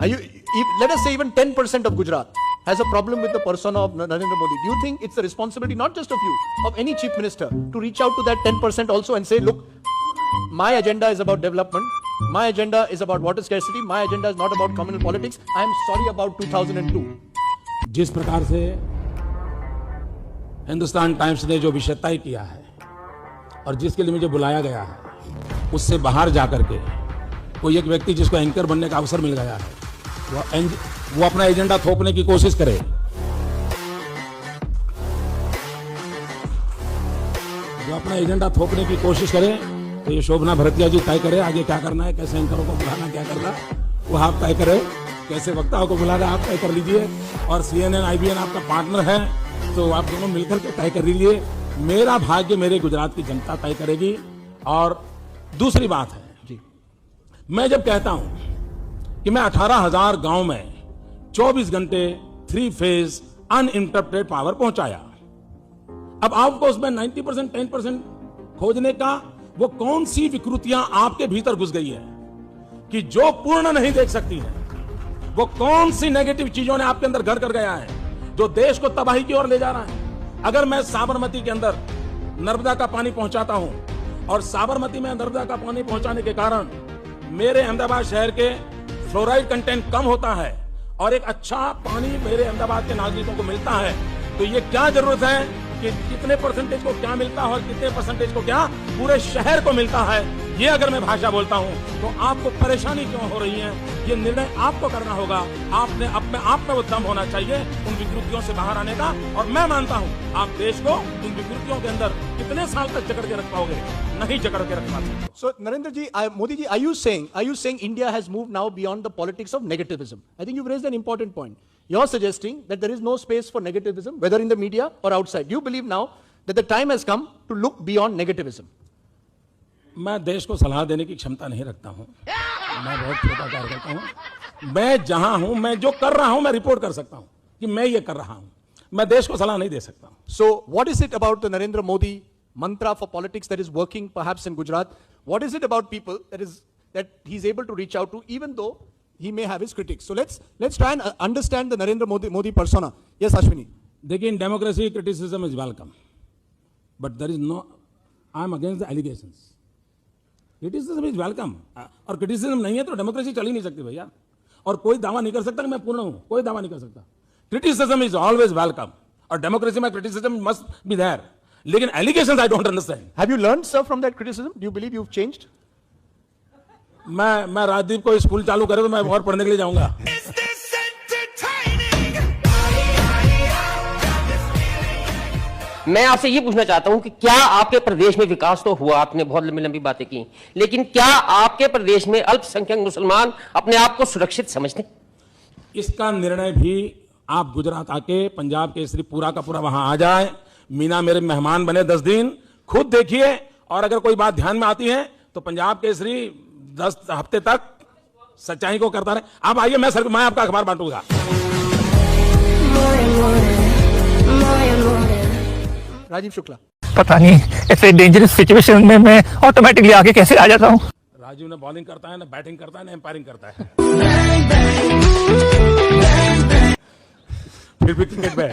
Let us say even 10% of Gujarat has a problem with the persona of Narendra Modi. Do you think it's the responsibility not just of you, of any chief minister, to reach out to that 10% also and say, look, my agenda is about development, my agenda is about water scarcity, my agenda is not about communal politics, I am sorry about 2002. जिस प्रकार से Hindustan times ने जो विषय तय किया है और जिसके लिए मुझे बुलाया गया है, उससे बाहर जाकर के कोई एक व्यक्ति जिसको एंकर बनने का अवसर मिल गया है, वो अपना एजेंडा थोपने की कोशिश करे। जो अपना एजेंडा थोपने की कोशिश करे तो ये शोभना भरतिया जी तय करे आगे क्या करना है, कैसे एंकरों को बुलाना, क्या करना वो आप तय करे, कैसे वक्ताओं को बुलाना आप तय कर लीजिए। और CNN IBN आपका पार्टनर है तो आप दोनों मिलकर के तय कर लीजिए। मेरा भाग्य मेरे गुजरात की जनता तय करेगी। और दूसरी बात है जी, मैं जब कहता हूं कि मैं 18,000 गांव में 24 घंटे 3 फेज अनइंटरप्टेड पावर पहुंचाया, अब आपको उसमें 90% 10% खोजने का वो कौन सी विकृतियां आपके भीतर घुस गई है कि जो पूर्ण नहीं देख सकती है, वो कौन सी नेगेटिव चीजों ने आपके अंदर घर कर गया है जो देश को तबाही की ओर ले जा रहा है। अगर मैं साबरमती के अंदर नर्मदा का पानी पहुंचाता हूं और साबरमती में नर्मदा का पानी पहुंचाने के कारण मेरे अहमदाबाद शहर के फ्लोराइड कंटेंट कम होता है और एक अच्छा पानी मेरे अहमदाबाद के नागरिकों को मिलता है, तो ये क्या जरूरत है कि कितने परसेंटेज को क्या मिलता है और कितने परसेंटेज को क्या पूरे शहर को मिलता है। ये अगर मैं भाषा बोलता हूं तो आपको परेशानी क्यों हो रही है, ये निर्णय आपको करना होगा। आपने अपने आप में वो दम होना चाहिए उन विकृतियों से बाहर आने का। और मैं मानता हूं आप देश को इन विकृतियों के अंदर कितने साल तक जकड़ के रख पाओगे, नहीं जकड़ के रख पाते। So Narendra ji, Modi ji, are you saying India has moved now beyond the politics of negativism? I think you've raised an important point. You're suggesting that there is no space for negativism, whether in the media or outside. Do you believe now that the time has come to look beyond negativism? मैं देश को सलाह देने की क्षमता नहीं रखता हूं। मैं बहुत छोटा कार्य करता हूं। मैं जहां हूं, मैं जो कर रहा हूं, मैं रिपोर्ट कर सकता हूं कि मैं ये कर रहा हूं। मैं देश को सलाह नहीं दे सकता हूं। So what is it about the Narendra Modi mantra for politics that is working perhaps in Gujarat? What is it about people that he's able to reach out to, even though he may have his critics? So let's try and understand the Narendra Modi persona. Yes, Ashwini. देखिए, in democracy criticism is welcome, but there is no, I am against the allegations. Criticism is welcome, और criticism नहीं है तो democracy चल ही नहीं सकती भैया। और कोई दावा नहीं कर सकता कि मैं पूर्ण हूं, कोई दावा नहीं कर सकता। क्रिटिसिज्म इज ऑलवेज वेलकम और डेमोक्रेसी में क्रिटिसिज्म मस्ट बी देयर, लेकिन allegations I don't understand. Have you learned sir from that criticism? Do you believe you have changed? मैं राजदीप को स्कूल चालू करे तो मैं और पढ़ने के लिए जाऊंगा। मैं आपसे ये पूछना चाहता हूं कि क्या आपके प्रदेश में विकास तो हुआ, आपने बहुत लंबी लंबी बातें की, लेकिन क्या आपके प्रदेश में अल्पसंख्यक मुसलमान अपने आप को सुरक्षित समझते? इसका निर्णय भी आप गुजरात आके पंजाब केसरी पूरा का पूरा वहां आ जाए, मीना मेरे मेहमान बने 10 दिन, खुद देखिए। और अगर कोई बात ध्यान में आती है तो पंजाब केसरी 10 हफ्ते तक सच्चाई को करता रहे। आप आइए, मैं आपका अखबार बांटूंगा। राजीव शुक्ला। पता नहीं ऐसे डेंजरस सिचुएशन में मैं ऑटोमेटिकली आगे कैसे आ जाता हूँ। राजीव ने बॉलिंग करता है, ना बैटिंग करता है, ना एम्पायरिंग करता है। फिर भी क्रिकेट में